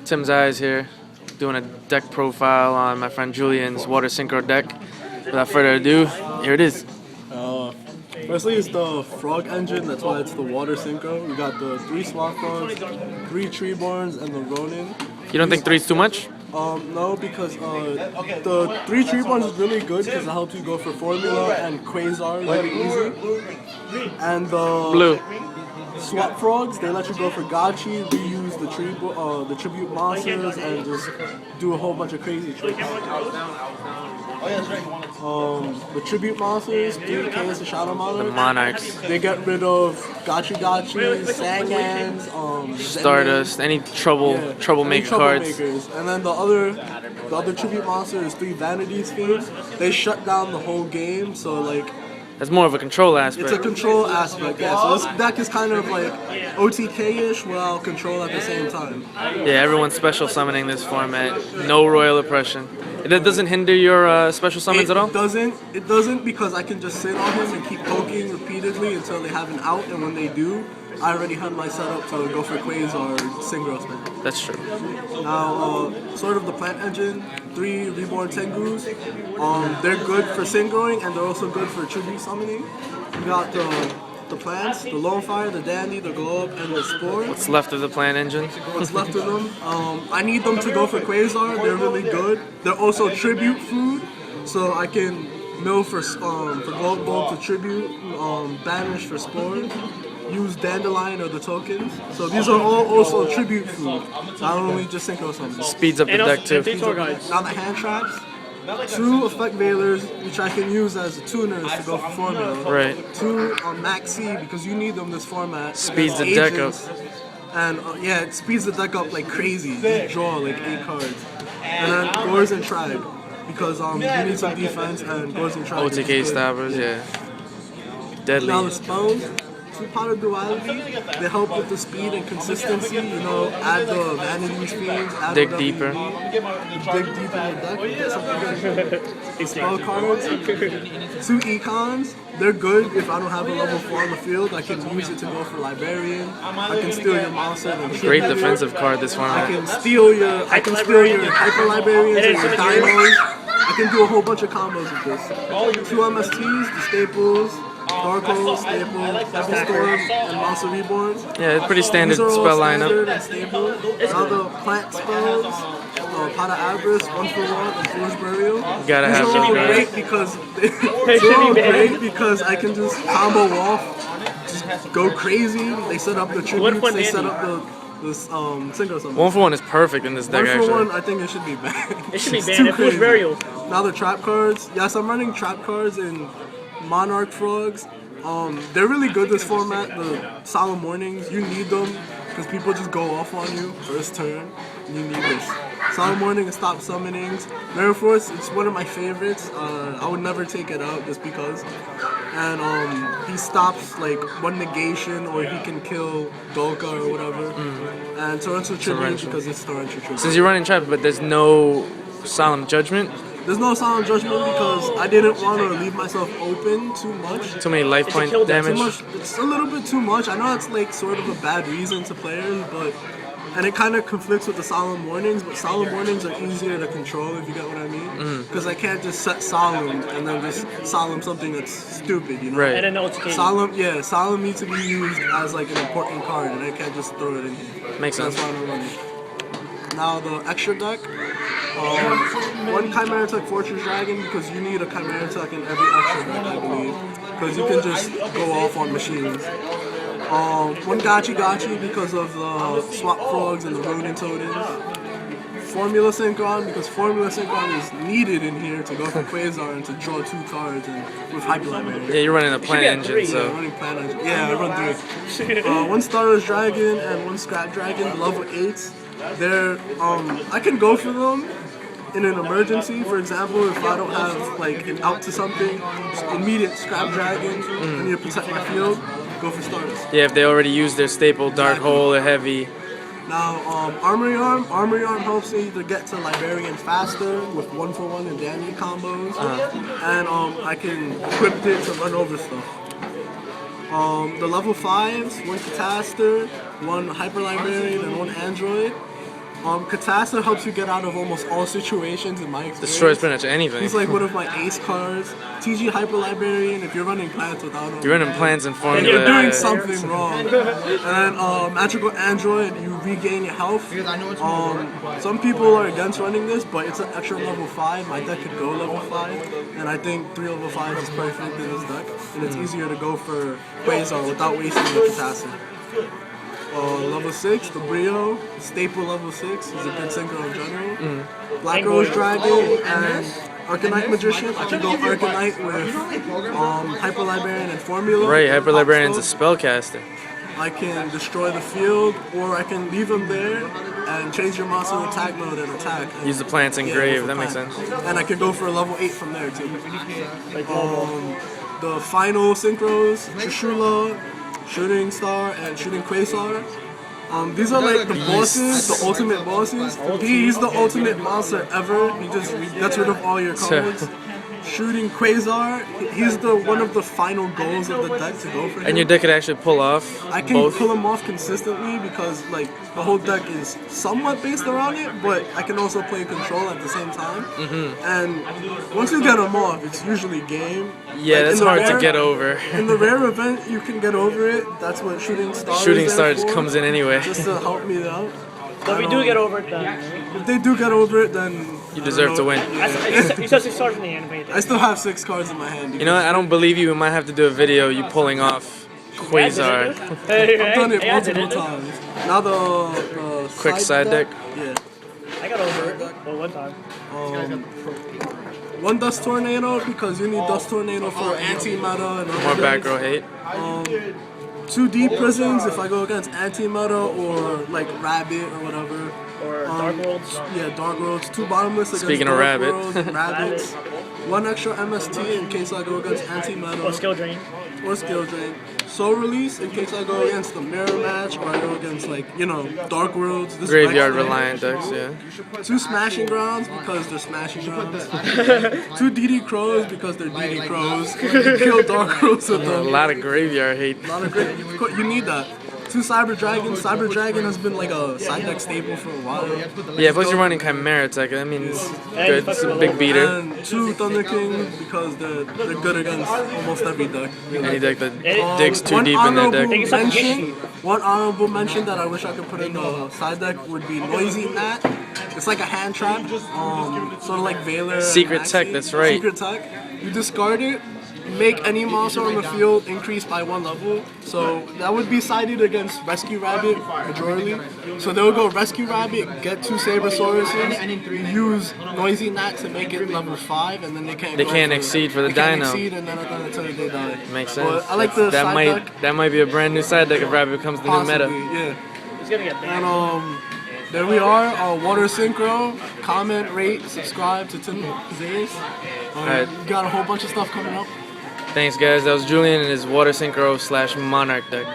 Tim's Eyes here, doing a deck profile on my friend Julian's Water Synchro deck. Without further ado, here it is. Firstly, it's the frog engine, that's why it's the water synchro. We got the 3 swamp frogs, 3 treeborns, and the ronin. You don't think 3's too much? No, because the 3 treeborns is really good because it helps you go for formula and quasar very easy. And the Blue. swap frogs, they let you go for gachi, reuse the tribute monsters, and just do a whole bunch of crazy tricks. The tribute monsters, 3Ks to Shadow Monarch. The Monarchs. They get rid of gachi, Sangans, Stardust, any troublemaker cards. And then the other tribute monster is 3 Vanity Spheres. They shut down the whole game, so like That's more of a control aspect. it's a control aspect, yeah. So this deck is kind of like OTK-ish while control at the same time. Yeah, everyone's special summoning this format. No royal oppression. It doesn't hinder your special summons at all? It doesn't because I can just sit on him and keep poking repeatedly until they have an out, and when they do, I already have my setup to go for Quasar or Synchro spin. That's true. Now, sort of the plant engine, 3 reborn Tengus. They're good for synchroing and they're also good for tribute summoning. We got the plants, the Lone Fire, the Dandy, the Glow Up, and the Spore. What's left of the plant engine? What's left of them? I need them to go for Quasar. They're really good. They're also tribute food, so I can mill for Gold Bulb to tribute, banish for Spore, use Dandelion or the tokens. So these are all also tribute food, not only just synchro summons. Speeds up the deck too. Now the hand traps, 2 effect veilers, which I can use as tuners to go for formula. Right. 2 on Max C because you need them this format. Speeds the deck up. And yeah, it speeds the deck up like crazy. You draw like 8 cards. And then Gores and Tribe because you need some defense and Gores and Tribe. OTK stabbers, yeah. Deadly. Now the spells, 2 Pot of Duality, they help with the speed and consistency, add the Vanity Spheres, add Dig whatever deeper. you need. Dig deeper in the deck, get something good. Spell cards, 2 Econs, they're good if I don't have a level 4 on the field, I can use it to go for Librarian, I can steal your monster and Great defensive card this I format. can steal your Hyper Librarians or your Dinos, I can do a whole bunch of combos with this. 2 MSTs, the Staples, Dark Hole, Staple, Heavy Storm, and Monster Reborns. Yeah, it's pretty standard These are all spell standard lineup. and stable. Now the plant spells, Pot of Avarice, 1 for 1, and Foolish Burial. Gotta have These are all them, great because they're all great because I can just combo off, just go crazy. They set up the tributes, they set up the synchro summons. 1 for 1 is perfect in this deck 1 for actually. 1, I think it should be banned. It should be It's banned. too It Foolish crazy. Burial. Now the trap cards. Yes, I'm running trap cards in Monarch Frogs. They're really good this format. The Solemn Warnings, you need them because people just go off on you first turn. And you need this. Solemn Warning and Stop Summonings. Mirror Force, it's one of my favorites. I would never take it out just because. And he stops like 1 negation or he can kill Dolka or whatever. And Torrential Tribute because it's Torrential Tribute. Since you're running trap, but there's no Solemn Judgment, There's no Solemn Judgment because I didn't want to leave myself open too much. too many life point kill deck. Too damage. much, it's a little bit too much. I know that's like sort of a bad reason to players, and it kind of conflicts with the Solemn Warnings, but Solemn Warnings are easier to control if you get what I mean. Because I can't just set Solemn and then just Solemn something that's stupid, Right. And then OTK. Solemn needs to be used as like an important card, and I can't just throw it in here. Makes That's sense. why I'm running. Now the extra deck, 1 Chimera Tech Fortress Dragon because you need a Chimera Tech in every extra deck, I believe, because you can just go off on machines. 1 Gachi because of the Swap Frogs and the Ronin Totems. Formula Synchron because Formula Synchron is needed in here to go for Quasar and to draw 2 cards and with Hyper Librarian. Yeah, you're running a plant engine, I'm so running Plant Engine. Yeah, I run 3. 1 Starless Dragon and 1 Scrap Dragon, level 8s. They're I can go for them in an emergency. For example, if I don't have like an out to something, just immediate Scrap Dragon, I need to protect my field, go for Stardust. yeah, if they already used their staple Dark Hole or Heavy. Now, Armory Arm helps me to get to Librarian faster with 1 for 1 and Danny combos, and I can equip it to run over stuff. The level 5s, 1 Cataster, 1 Hyper Librarian, and 1 Android. Katasa helps you get out of almost all situations in my experience. Destroys pretty much anything. He's like one of my ace cards. TG Hyper Librarian, if you're running plants without him. You're running plants and formula. You're doing something wrong. And Magical Android, you regain your health. Some people are against running this, but it's an extra level 5. My deck could go level 5. And I think 3 level 5 is perfect in this deck. And it's easier to go for Quasar without wasting the Katasa. Level 6, the Brio, staple level 6 is a good synchro in general. Black Rose Dragon and Arcanite Magician. I can go Arcanite with Hyper Librarian and Formula. Right, Hyper Librarian's a spellcaster. I can destroy the field, or I can leave him there and change your monster to attack mode and attack. And Use the plants in grave, that makes sense. And I can go for a level 8 from there too. The final synchros, Trishula, Shooting Star, and Shooting Quasar. These are like the bosses, the ultimate bosses. He's the ultimate monster ever. He just gets rid of all your cards. Shooting Quasar, he's the one of the final goals of the deck to go for him. And your deck could actually pull off I can pull him off consistently because like the whole deck is somewhat based around it, but I can also play control at the same time. And once you get him off, it's usually game. Yeah, like, that's hard to get over. In the rare event, you can get over it. That's what Shooting Star Shooting is Star there just for, comes in anyway. just to help me out. So if you do get over it, then If they do get over it, then You deserve to win. you still 6 cards in the anime. I still have 6 cards in my hand. You know what? I don't believe you. We might have to do a video you pulling off Quasar. I've done it multiple times. Now the Quick side deck. Yeah. I got over it. Well, one time. One Dust Tornado because you need Dust Tornado for anti-meta and More back row hate. 2 Deep Prisons if I go against anti-meta or like Rabbit or whatever. Or Dark Worlds. Yeah, Dark Worlds. 2 Bottomless against Speaking of Dark Rabbit. Worlds and Rabbits. 1 extra MST in case I go against anti-meta. Or Skill Drain. Or Skill Drain. Soul Release in case I go against the Mirror Match or I go against like, you know, Dark Worlds. This Graveyard deck. reliant decks, yeah. 2 Smashing Grounds because they're Smashing Grounds. 2 DD Crows because they're DD Crows. You kill Dark Worlds with A them. lot of graveyard hate. A lot of great. You need that. 2 Cyber Dragons. Cyber Dragon has been like a side deck staple for a while. Yeah, plus you're running Chimera tech. I mean, it's good. It's a big beater. And 2 Thunder Kings because they're good against almost every deck. Any deck that digs too One deep in their deck. One honorable mention that I wish I could put in the side deck would be Noisy Gnat. It's like a hand trap, sort of like Veiler. Secret tech, that's right. Secret tech. You discard it, make any monster on the field increase by 1 level. So that would be sided against Rescue Rabbit majorly. So they'll go Rescue Rabbit, get 2 Sabersauruses, use Noisy Gnat to make it level 5, and then they can't exceed for the they can't Dino. exceed, and then at the end of the turn they die. Makes sense. But I like the that side might deck. that might be a brand new side deck if Rabbit becomes the Possibly, new meta. yeah. It's gonna get bad. And there we are, Water Synchro. Comment, rate, subscribe to Tim Zayas. Alright. We got a whole bunch of stuff coming up. Thanks guys. That was Julian and his Water Synchro / Monarch deck.